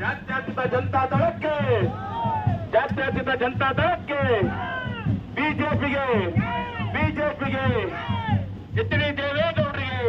ಜಾತ್ಯತೀತ ಜನತಾ ದಳಕ್ಕೆ ಬಿಜೆಪಿಗೆ H D ದೇವೇಗೌಡರಿಗೆ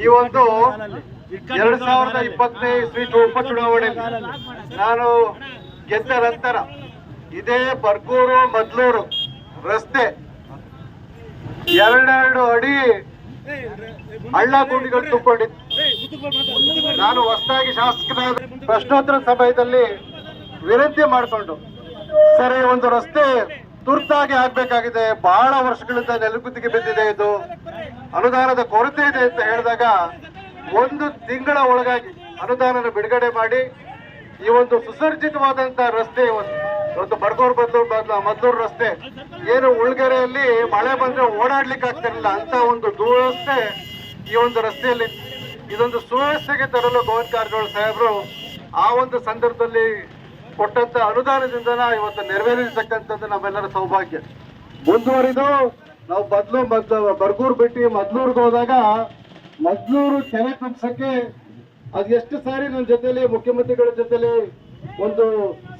ಈ ಒಂದು 2020ನೇ ಇಸ್ವಿ ಉಪಚುನಾವಣೆ ನಾನು ಗೆದ್ದ ನಂತರ ಇದೇ ಬರ್ಗೂರು ಮದ್ಲೂರು ರಸ್ತೆ 2 ಅಡಿ ಹಳ್ಳ ಗುಂಡಿಗಳು ತುಂಬಿಕೊಂಡಿತ್ತು. ನಾನು ಹೊಸದಾಗಿ ಶಾಸಕನಾದ ಪ್ರಶ್ನೋತ್ತರ ಸಮಯದಲ್ಲಿ ವಿನಂತಿ ಮಾಡಿಕೊಂಡು ಸರ್ ಈ ಒಂದು ರಸ್ತೆ ತುರ್ತಾಗಿ ಆಗ್ಬೇಕಾಗಿದೆ, ಬಹಳ ವರ್ಷಗಳಿಂದ ನೆಲಗುತ್ತಿಗೆ ಬಿದ್ದಿದೆ, ಇದು ಅನುದಾನದ ಕೊರತೆ ಇದೆ ಅಂತ ಹೇಳಿದಾಗ 1 ತಿಂಗಳ ಒಳಗಾಗಿ ಅನುದಾನ ಬಿಡುಗಡೆ ಮಾಡಿ ಈ ಒಂದು ಸುಸರ್ಜಿತವಾದಂತಹ ರಸ್ತೆ ಇವತ್ತು ಬರ್ಗೂರು ಮದ್ದೂರು ರಸ್ತೆ ಏನು ಉಳ್ಗೆರೆಯಲ್ಲಿ ಮಳೆ ಬಂದ್ರೆ ಓಡಾಡ್ಲಿಕ್ಕೆ ಆಗ್ತಿರಲಿಲ್ಲ ಅಂತ ಒಂದು ದುರಸ್ತೆ ಈ ಒಂದು ರಸ್ತೆಯಲ್ಲಿ. ಇದೊಂದು ಸುವ್ಯವಸ್ಥೆಗೆ ತರಲು ಗೋವಿಂದ ಕಾರಜೋಳ ಸಾಹೇಬರು ಆ ಒಂದು ಸಂದರ್ಭದಲ್ಲಿ ಕೊಟ್ಟಂತ ಅನುದಾನದಿಂದ ಇವತ್ತು ನೆರವೇರಿಸತಕ್ಕಂಥದ್ದು ನಮ್ಮೆಲ್ಲರ ಸೌಭಾಗ್ಯ. ಮುಂದುವರಿದು ನಾವು ಬರ್ಗೂರು ಬಿಟ್ಟು ಮದ್ಲೂರ್ಗೆ ಹೋದಾಗ ಮದ್ಲೂರು ಕೆರೆ ತುಂಬಿಸಕ್ಕೆ ಅದು ಎಷ್ಟು ಸಾರಿ ನನ್ನ ಜೊತೆಲಿ ಮುಖ್ಯಮಂತ್ರಿಗಳ ಜೊತೆಲಿ ಒಂದು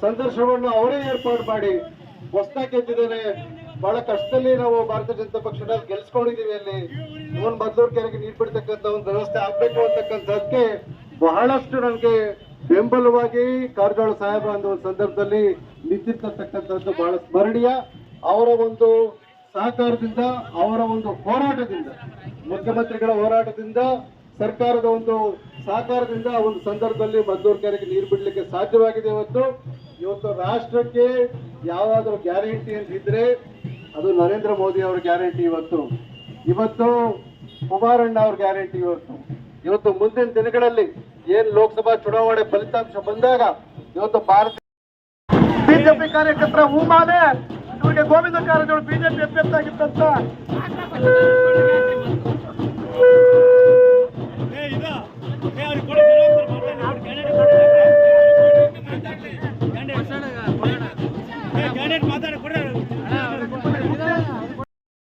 ಸಂದರ್ಶನವನ್ನು ಅವರೇ ಏರ್ಪಾಡು ಮಾಡಿ ಹೊಸದಾಗಿ ಗೆದ್ದಿದ್ದಾರೆ. ಬಹಳ ಕಷ್ಟದಲ್ಲಿ ನಾವು ಭಾರತೀಯ ಜನತಾ ಪಕ್ಷದಲ್ಲಿ ಗೆಲ್ಸ್ಕೊಂಡಿದೀವಿ. ಅಲ್ಲಿ ಇವನ್ ಮದ್ಲೂರು ಕೆರೆಗೆ ನೀರು ಬಿಡ್ತಕ್ಕಂಥ ಒಂದು ವ್ಯವಸ್ಥೆ ಆಗ್ಬೇಕು ಅಂತಕ್ಕಂಥದ್ದಕ್ಕೆ ಬಹಳಷ್ಟು ನನಗೆ ಬೆಂಬಲವಾಗಿ ಕಾರಜೋಳ ಸಾಹೇಬ ಅನ್ನೋ ಒಂದು ಸಂದರ್ಭದಲ್ಲಿ ನಿಂತಿರ್ತಕ್ಕಂಥದ್ದು ಬಹಳ ಸ್ಮರಣೀಯ. ಅವರ ಒಂದು ಸಹಕಾರದಿಂದ, ಅವರ ಒಂದು ಹೋರಾಟದಿಂದ, ಮುಖ್ಯಮಂತ್ರಿಗಳ ಹೋರಾಟದಿಂದ, ಸರ್ಕಾರದ ಒಂದು ಸಹಕಾರದಿಂದ ಒಂದು ಸಂದರ್ಭದಲ್ಲಿ ಮದ್ದೂರು ಕೆರೆಗೆ ನೀರು ಬಿಡ್ಲಿಕ್ಕೆ ಸಾಧ್ಯವಾಗಿದೆ. ಇವತ್ತು ರಾಷ್ಟ್ರಕ್ಕೆ ಯಾವಾದರೂ ಗ್ಯಾರಂಟಿ ಅಂತ ಇದ್ರೆ ಅದು ನರೇಂದ್ರ ಮೋದಿ ಅವರ ಗ್ಯಾರಂಟಿ. ಇವತ್ತು ಕುಮಾರಣ್ಣ ಅವ್ರ ಗ್ಯಾರಂಟಿ. ಇವತ್ತು ಮುಂದಿನ ದಿನಗಳಲ್ಲಿ ಏನ್ ಲೋಕಸಭಾ ಚುನಾವಣೆ ಫಲಿತಾಂಶ ಬಂದಾಗ ಇವತ್ತು ಭಾರತ ಬಿಜೆಪಿ ಕಾರ್ಯಕರ್ತರ ಹೂಮಾಲೆ ಇವರಿಗೆ ಗೋವಿಂದ ಕಾರಜೋಳ ಬಿಜೆಪಿ ಅಭ್ಯರ್ಥಿ ಆಗಿತ್ತಂತ